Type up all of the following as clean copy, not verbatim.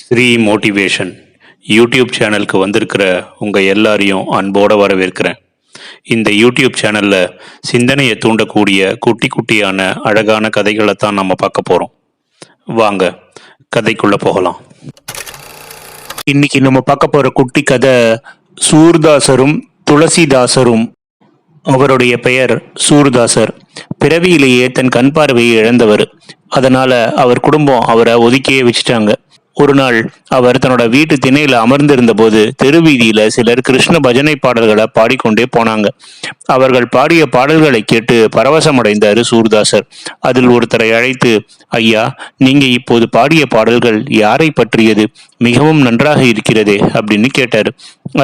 Sri motivation YouTube சேனலுக்கு வந்திருக்கிற உங்கள் எல்லாரையும் அன்போடு வரவேற்கிறேன். இந்த யூடியூப் சேனலில் சிந்தனையை தூண்டக்கூடிய குட்டி குட்டியான அழகான கதைகளை தான் நம்ம பார்க்க போகிறோம். வாங்க கதைக்குள்ளே போகலாம். இன்னைக்கு நம்ம பார்க்க போகிற குட்டி கதை சூர்தாசரும் துளசிதாசரும். அவருடைய பெயர் சூர்தாசர். பிறவியிலேயே தன் கண் பார்வையை இழந்தவர். அதனால அவர் குடும்பம் அவரை ஒதுக்கியே வச்சுட்டாங்க. ஒரு நாள் அவர் தன்னோட வீட்டு திணையில அமர்ந்திருந்த போது தெருவீதியில சிலர் கிருஷ்ண பஜனை பாடல்களை பாடிக்கொண்டே போனாங்க. அவர்கள் பாடிய பாடல்களை கேட்டு பரவசமடைந்தாரு சூர்தாசர். அதில் ஒருத்தரை அழைத்து, ஐயா, நீங்க இப்போது பாடிய பாடல்கள் யாரை பற்றியது? மிகவும் நன்றாக இருக்கிறதே அப்படின்னு கேட்டாரு.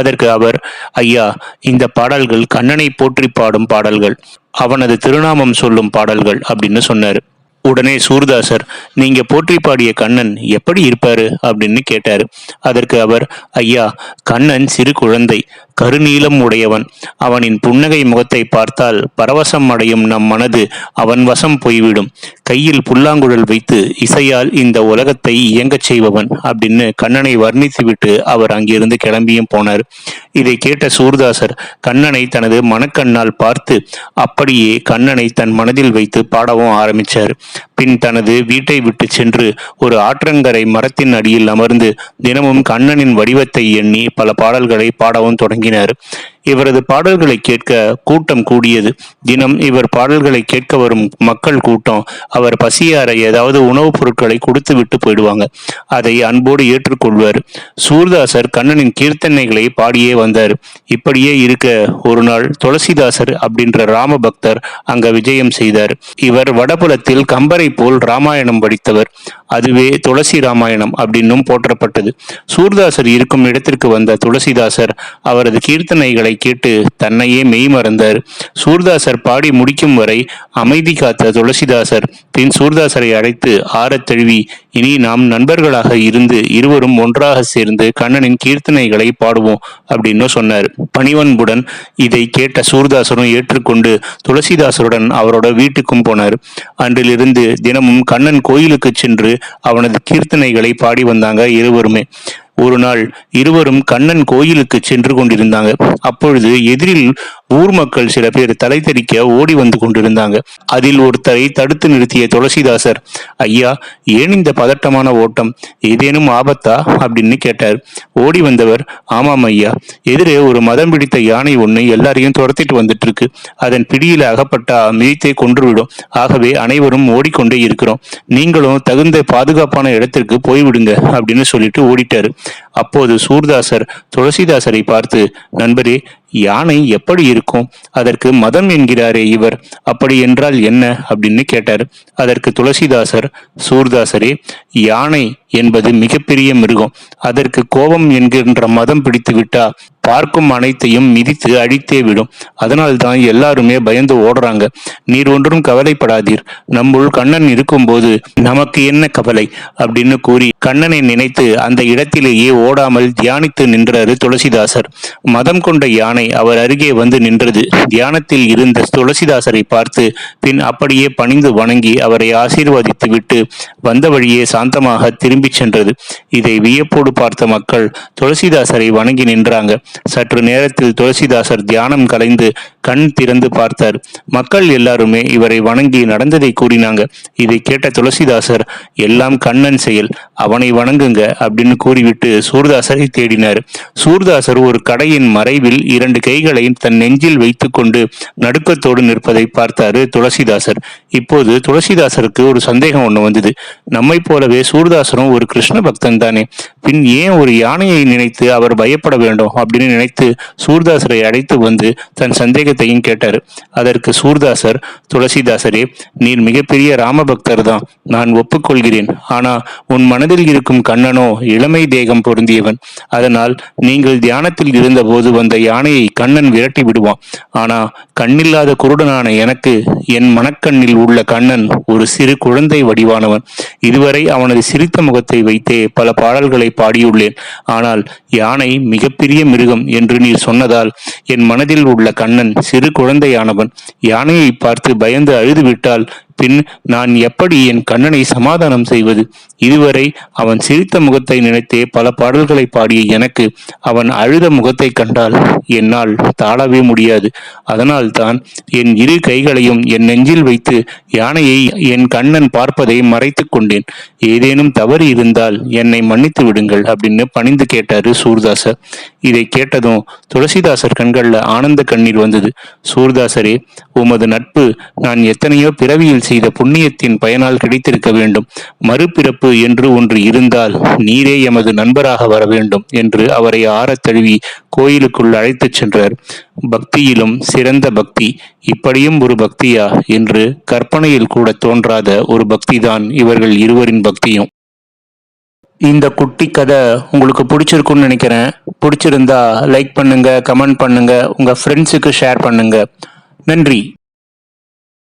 அதற்கு அவர், ஐயா, இந்த பாடல்கள் கண்ணனை போற்றி பாடும் பாடல்கள், அவனது திருநாமம் சொல்லும் பாடல்கள் அப்படின்னு சொன்னாரு. உடனே சூர்தாசர், நீங்க போற்றி பாடிய கண்ணன் எப்படி இருப்பாரு அப்படின்னு கேட்டாரு. அதற்கு அவர், ஐயா, கண்ணன் சிறு குழந்தை, கருநீலம் உடையவன். அவனின் புன்னகை முகத்தை பார்த்தால் பரவசம் அடையும் நம் மனது அவன் வசம் போய்விடும். கையில் புல்லாங்குழல் வைத்து இசையால் இந்த உலகத்தை இயங்கச் செய்பவன் அப்படின்னு கண்ணனை வர்ணித்துவிட்டு அவர் அங்கிருந்து கிளம்பியும் போனார். இதை கேட்ட சூர்தாசர் கண்ணனை தனது மனக்கண்ணால் பார்த்து அப்படியே கண்ணனை தன் மனதில் வைத்து பாடவும் ஆரம்பிச்சார். பின் தனது வீட்டை விட்டு சென்று ஒரு ஆற்றங்கரை மரத்தின் அடியில் அமர்ந்து தினமும் கண்ணனின் வடிவத்தை எண்ணி பல பாடல்களை பாடவும் தொடங்கினார். இவரது பாடல்களை கேட்க கூட்டம் கூடியது. தினம் இவர் பாடல்களை கேட்க வரும் மக்கள் கூட்டம் அவர் பசியார ஏதாவது உணவுப் பொருட்களை கொடுத்து விட்டு போயிடுவாங்க. அதை அன்போடு ஏற்றுக்கொள்வார். சூர்தாசர் கண்ணனின் கீர்த்தனைகளை பாடியே வந்தார். இப்படியே இருக்க ஒரு நாள் துளசிதாசர் அப்படின்ற ராம பக்தர் அங்க விஜயம் செய்தார். இவர் வடபுலத்தில் கம்பரை போல் ராமாயணம் படித்தவர். அதுவே துளசி ராமாயணம் அப்படின்னும் போற்றப்பட்டது. சூர்தாசர் இருக்கும் இடத்திற்கு வந்த துளசிதாசர் அவரது கீர்த்தனைகளை கேட்டு தன்னையே மெய்மறந்தார். சூர்தாசர் பாடி முடிக்கும் வரை அமைதி காத்த துளசிதாசர் பின் சூர்தாசரை அழைத்து ஆறத் தழுவி, இனி நாம் நண்பர்களாக இருந்து இருவரும் ஒன்றாக சேர்ந்து கண்ணனின் கீர்த்தனைகளை பாடுவோம் அப்படின்னு சொன்னார். பணிவன்புடன் இதை கேட்ட சூர்தாசரும் ஏற்றுக்கொண்டு துளசிதாசருடன் அவரோட வீட்டுக்கும் போனார். அன்றிலிருந்து தினமும் கண்ணன் கோயிலுக்கு சென்று அவனது கீர்த்தனைகளை பாடி வந்தாங்க இருவருமே. ஒரு நாள் இருவரும் கண்ணன் கோயிலுக்கு சென்று கொண்டிருந்தாங்க. அப்பொழுது எதிரில் ஊர் மக்கள் சில பேர் தலை தெறிக்க ஓடி வந்து கொண்டிருந்தாங்க. அதில் ஒருத்தரை தடுத்து நிறுத்திய துளசிதாசர், ஐயா, ஏன் இந்த பதட்டமான ஓட்டம்? ஏதேனும் ஆபத்தா அப்படின்னு கேட்டார். ஓடி வந்தவர், ஆமாம் ஐயா, எதிரே ஒரு மதம் பிடித்த யானை ஒண்ணு எல்லாரையும் துரத்திட்டு வந்துட்டு இருக்கு. அதன் பிடியில அகப்பட்டா மிதித்தே கொன்றுவிடும். ஆகவே அனைவரும் ஓடிக்கொண்டே இருக்கிறோம். நீங்களும் தகுந்த பாதுகாப்பான இடத்திற்கு போய்விடுங்க அப்படின்னு சொல்லிட்டு ஓடிட்டாரு. அப்போது சூர்தாசர் துளசிதாசரை பார்த்து, நண்பரே, யானை எப்படி இருக்கும்? அதற்கு மதம் என்கிறாரே இவர், அப்படி என்றால் என்ன அப்படின்னு கேட்டார். அதற்கு துளசிதாசர், சூர்தாசரே, யானை என்பது மிகப்பெரிய மிருகம். அதற்கு கோபம் என்கின்ற மதம் பிடித்து விட்டா பார்க்கும் அனைத்தையும் மிதித்து அழித்தே விடும். அதனால்தான் எல்லாருமே பயந்து ஓடுறாங்க. நீர் ஒன்றும் கவலைப்படாதீர். நம்முள் கண்ணன் இருக்கும்போது நமக்கு என்ன கவலை அப்படின்னு கூறி கண்ணனை நினைத்து அந்த இடத்திலேயே ஓடாமல் தியானித்து நின்றாரு துளசிதாசர். மதம் கொண்ட யானை அவர் அருகே வந்து நின்றது. தியானத்தில் இருந்த துளசிதாசரை பார்த்து பின் அப்படியே பணிந்து வணங்கி அவரை ஆசீர்வதித்து விட்டு வந்த வழியே சாந்தமாக திரும்பி சென்றது. இதை வியப்போடு பார்த்த மக்கள் துளசிதாசரை வணங்கி நின்றாங்க. சற்று நேரத்தில் துளசிதாசர் தியானம் கலைந்து கண் திறந்து பார்த்தார். மக்கள் எல்லாருமே இவரை வணங்கி நடந்ததை கூறினாங்க. இதை கேட்ட துளசிதாசர், எல்லாம் கண்ணன் செயல், அவனை வணங்குங்க அப்படின்னு கூறிவிட்டு சூர்தாசரை தேடினார். சூர்தாசர் ஒரு கடையின் மறைவில் 2 கைகளை தன் நெஞ்சில் வைத்துக் கொண்டு நடுக்கத்தோடு நிற்பதை பார்த்தாரு துளசிதாசர். இப்போது துளசிதாசருக்கு ஒரு சந்தேகம் ஒண்ணு வந்தது. நம்மை போலவே சூர்தாசரும் ஒரு கிருஷ்ண பக்தன் தானே, பின் ஏன் ஒரு யானையை நினைத்து அவர் பயப்பட வேண்டும் அப்படின்னு நினைத்து சூர்தாசரை அழைத்து வந்து தன் சந்தேகத்தையும் கேட்டார். அதற்கு சூர்தாசர், துளசிதாசரே, நீர் மிகப்பெரிய ராமபக்தர் தான், நான் ஒப்புக்கொள்கிறேன். ஆனா உன் மனதில் இருக்கும் கண்ணனோ இளமை தேகம் பொருந்தியவன். அதனால் நீங்கள் தியானத்தில் இருந்த போது வந்த யானையை கண்ணன் விரட்டி விடுவான். ஆனா கண்ணில்லாத குருடனான எனக்கு என் மனக்கண்ணில் உள்ள கண்ணன் ஒரு சிறு குழந்தை வடிவானவன். இதுவரை அவனது சிரித்த முகத்தை வைத்தே பல பாடல்களை பாடியுள்ளேன். ஆனால் யானை மிகப்பெரிய மிருகம் என்று நீர் சொன்னதால் என் மனதில் உள்ள கண்ணன் சிறு குழந்தையானவன். யானையை பார்த்து பயந்து அழுதுவிட்டால் பின் நான் எப்படி என் கண்ணனை சமாதானம் செய்வது? இதுவரை அவன் சிரித்த முகத்தை நினைத்தே பல பாடல்களை பாடிய எனக்கு அவன் அழுத முகத்தை கண்டால் என்னால் தாழவே முடியாது. அதனால்தான் என் இரு கைகளையும் என் நெஞ்சில் வைத்து யானையை என் கண்ணன் பார்ப்பதை மறைத்துக் கொண்டேன். ஏதேனும் தவறு இருந்தால் என்னை மன்னித்து விடுங்கள் அப்படின்னு பணிந்து கேட்டாரு சூர்தாசர். இதை கேட்டதும் துளசிதாசர் கண்கள்ல ஆனந்த கண்ணீர் வந்தது. சூர்தாசரே, உமது நட்பு நான் எத்தனையோ பிறவியில் செய்த புண்ணியத்தின் பயனால் கிடைத்திருக்க வேண்டும். மறுபிறப்பு என்று ஒன்று இருந்தால் நீரே எமது நண்பராக வர வேண்டும் என்று அவரை ஆறத் தழுவி கோயிலுக்குள் அழைத்துச் சென்றார். பக்தியிலும் சிறந்த பக்தி, இப்படியும் ஒரு பக்தியா என்று கற்பனையில் கூட தோன்றாத ஒரு பக்திதான் இவர்கள் இருவரின் பக்தியும். இந்த குட்டி கதை உங்களுக்கு பிடிச்சிருக்குன்னு நினைக்கிறேன். பிடிச்சிருந்தா லைக் பண்ணுங்க, கமெண்ட் பண்ணுங்க, உங்க ஃப்ரெண்ட்ஸுக்கு ஷேர் பண்ணுங்க. நன்றி.